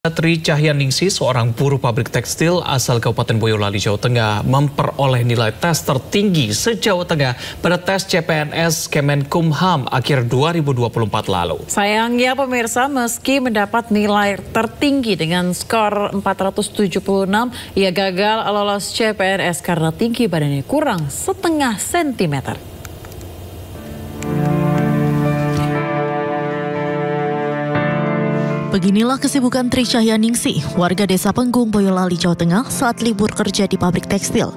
Tri Cahyaningsih, seorang buruh pabrik tekstil asal Kabupaten Boyolali, Jawa Tengah, memperoleh nilai tes tertinggi se-Jawa Tengah pada tes CPNS Kemenkumham akhir 2024 lalu. Sayangnya pemirsa, meski mendapat nilai tertinggi dengan skor 476, ia gagal lolos CPNS karena tinggi badannya kurang setengah sentimeter. Beginilah kesibukan Tri Cahyaningsih, warga desa Penggung, Boyolali, Jawa Tengah saat libur kerja di pabrik tekstil.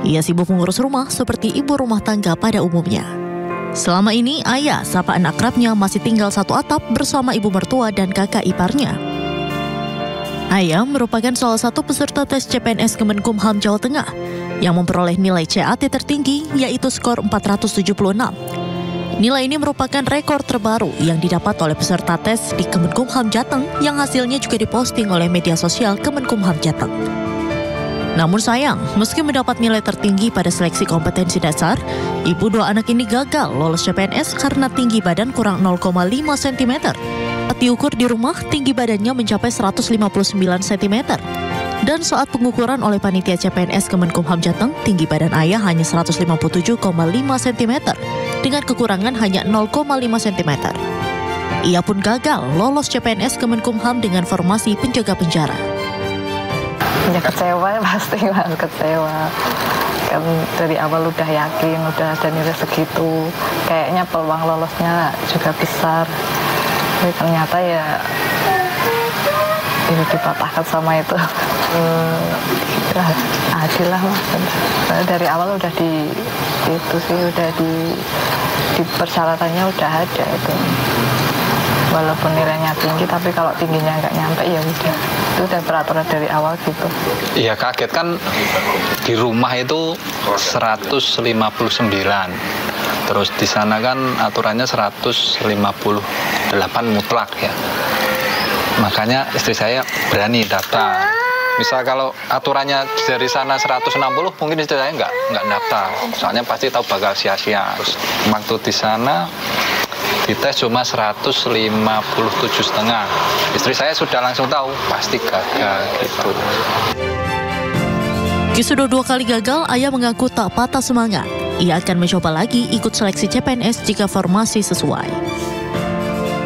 Ia sibuk mengurus rumah seperti ibu rumah tangga pada umumnya. Selama ini, ayah, sapaan akrabnya, masih tinggal satu atap bersama ibu mertua dan kakak iparnya. Ayah merupakan salah satu peserta tes CPNS Kemenkumham Jawa Tengah yang memperoleh nilai CAT tertinggi, yaitu skor 476. Nilai ini merupakan rekor terbaru yang didapat oleh peserta tes di Kemenkumham Jateng yang hasilnya juga diposting oleh media sosial Kemenkumham Jateng. Namun sayang, meski mendapat nilai tertinggi pada seleksi kompetensi dasar, ibu dua anak ini gagal lolos CPNS karena tinggi badan kurang 0,5 cm. Saat diukur di rumah, tinggi badannya mencapai 159 cm. Dan saat pengukuran oleh panitia CPNS Kemenkumham Jateng, tinggi badan ayah hanya 157,5 cm dengan kekurangan hanya 0,5 cm. Ia pun gagal lolos CPNS Kemenkumham dengan formasi penjaga penjara. Ya kecewa, pasti banget kecewa. Kan dari awal udah yakin, udah ada nilai segitu. Kayaknya peluang lolosnya juga besar. Tapi ternyata ya ini dipatahkan sama itu. Adil lah mas. Dari awal udah di persyaratannya udah ada itu. Walaupun nilainya tinggi, tapi kalau tingginya nggak nyampe ya udah. Itu udah peraturan dari awal gitu. Iya kaget kan, di rumah itu 159. Terus di sana kan aturannya 158 mutlak ya. Makanya istri saya berani daftar. Misal kalau aturannya dari sana 160, mungkin istri saya nggak daftar. Soalnya pasti tahu bakal sia-sia. Terus waktu di sana dites cuma 157,5. Istri saya sudah langsung tahu pasti gagal gitu. Meski sudah 2 kali gagal, ayah mengaku tak patah semangat. Ia akan mencoba lagi ikut seleksi CPNS jika formasi sesuai.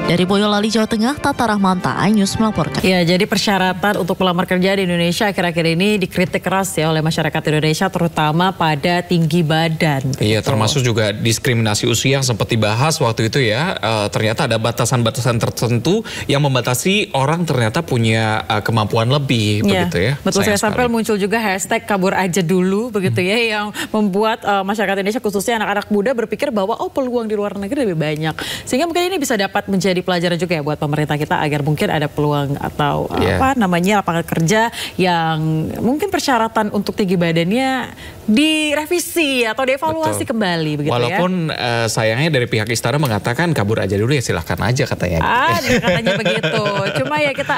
Dari Boyolali, Jawa Tengah, Tata Rahmanta, iNews melaporkan. Ya, jadi persyaratan untuk melamar kerja di Indonesia akhir-akhir ini dikritik keras ya oleh masyarakat Indonesia, terutama pada tinggi badan. Iya, termasuk juga diskriminasi usia yang sempat dibahas waktu itu ya. Ternyata ada batasan-batasan tertentu yang membatasi orang ternyata punya kemampuan lebih, begitu ya. Betul, saya sampai muncul juga hashtag kabur aja dulu, begitu ya, yang membuat masyarakat Indonesia khususnya anak-anak muda berpikir bahwa peluang di luar negeri lebih banyak. Sehingga mungkin ini bisa dapat menjadi pelajaran juga ya buat pemerintah kita agar mungkin ada peluang atau lapangan kerja yang mungkin persyaratan untuk tinggi badannya direvisi atau dievaluasi kembali begitu. Walaupun sayangnya dari pihak istana mengatakan kabur aja dulu ya, silahkan aja katanya. Katanya begitu. Cuma ya kita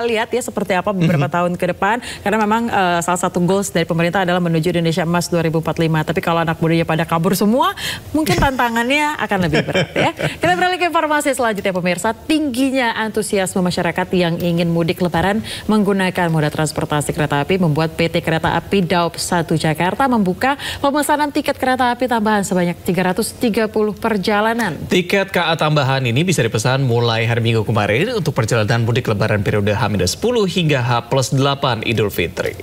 lihat ya seperti apa beberapa tahun ke depan, karena memang salah satu goals dari pemerintah adalah menuju Indonesia Emas 2045. Tapi kalau anak mudanya pada kabur semua, mungkin tantangannya akan lebih berat ya. Kita beralih ke informasi selanjutnya pemirsa, tingginya antusiasme masyarakat yang ingin mudik lebaran menggunakan moda transportasi kereta api membuat PT Kereta Api Daop 1 Jakarta membuka pemesanan tiket kereta api tambahan sebanyak 330 perjalanan. Tiket KA tambahan ini bisa dipesan mulai hari Minggu kemarin untuk perjalanan mudik lebaran periode H-10 hingga H+8 Idul Fitri.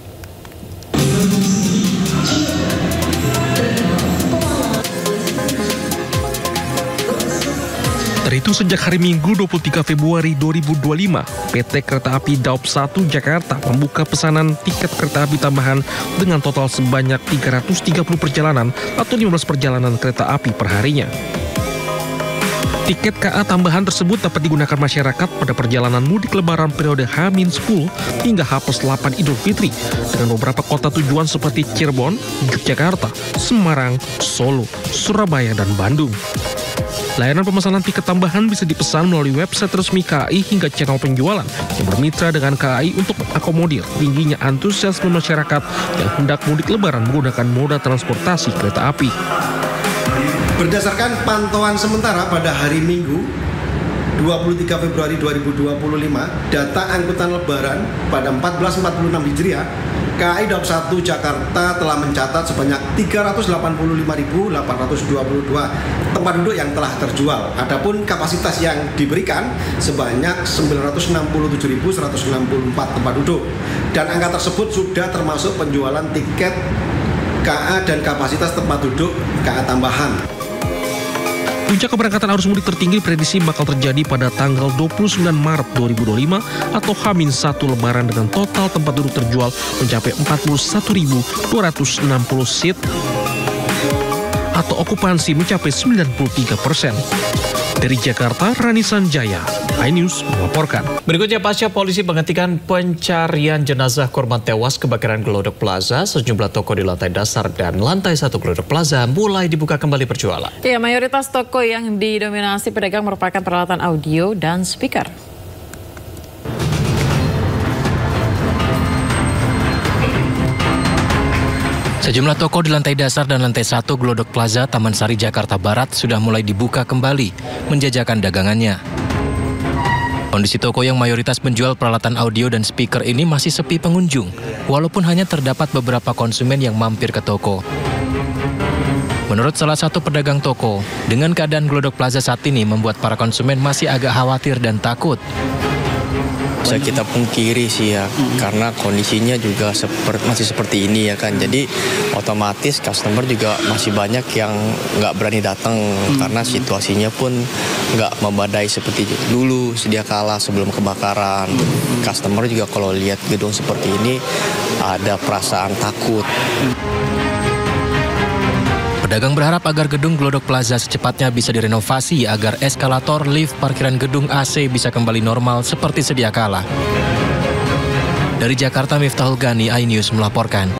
Itu sejak hari Minggu 23 Februari 2025, PT Kereta Api Daop 1 Jakarta membuka pesanan tiket kereta api tambahan dengan total sebanyak 330 perjalanan atau 15 perjalanan kereta api per harinya. Tiket KA tambahan tersebut dapat digunakan masyarakat pada perjalanan mudik lebaran periode H-10 hingga H+8 Idul Fitri dengan beberapa kota tujuan seperti Cirebon, Yogyakarta, Semarang, Solo, Surabaya, dan Bandung. Layanan pemesanan tiket tambahan bisa dipesan melalui website resmi KAI hingga channel penjualan yang bermitra dengan KAI untuk mengakomodir tingginya antusiasme masyarakat yang hendak mudik lebaran menggunakan moda transportasi kereta api. Berdasarkan pantauan sementara pada hari Minggu, 23 Februari 2025, data angkutan lebaran pada 1446 Hijriah, KAI Daup 1 Jakarta telah mencatat sebanyak 385.822 tempat duduk yang telah terjual. Adapun kapasitas yang diberikan sebanyak 967.164 tempat duduk. Dan angka tersebut sudah termasuk penjualan tiket KA dan kapasitas tempat duduk KA tambahan. Puncak keberangkatan arus mudik tertinggi diprediksi bakal terjadi pada tanggal 29 Maret 2025 atau H-1 Lebaran dengan total tempat duduk terjual mencapai 41.260 seat atau okupansi mencapai 93%. Dari Jakarta, Rani Sanjaya, iNews melaporkan. Berikutnya, pasca polisi menghentikan pencarian jenazah korban tewas kebakaran Glodok Plaza, sejumlah toko di lantai dasar dan lantai 1 Glodok Plaza mulai dibuka kembali berjualan. Ya, mayoritas toko yang didominasi pedagang merupakan peralatan audio dan speaker. Sejumlah toko di lantai dasar dan lantai 1 Glodok Plaza, Taman Sari, Jakarta Barat sudah mulai dibuka kembali, menjajakan dagangannya. Kondisi toko yang mayoritas menjual peralatan audio dan speaker ini masih sepi pengunjung, walaupun hanya terdapat beberapa konsumen yang mampir ke toko. Menurut salah satu pedagang toko, dengan keadaan Glodok Plaza saat ini membuat para konsumen masih agak khawatir dan takut. Bisa kita pungkiri sih ya, karena kondisinya juga masih seperti ini ya kan. Jadi otomatis customer juga masih banyak yang nggak berani datang karena situasinya pun nggak membadai seperti dulu sedia kala sebelum kebakaran. Customer juga kalau lihat gedung seperti ini ada perasaan takut. Pedagang berharap agar gedung Glodok Plaza secepatnya bisa direnovasi agar eskalator, lift, parkiran gedung AC bisa kembali normal seperti sedia kala. Dari Jakarta, Miftahul Gani, iNews melaporkan.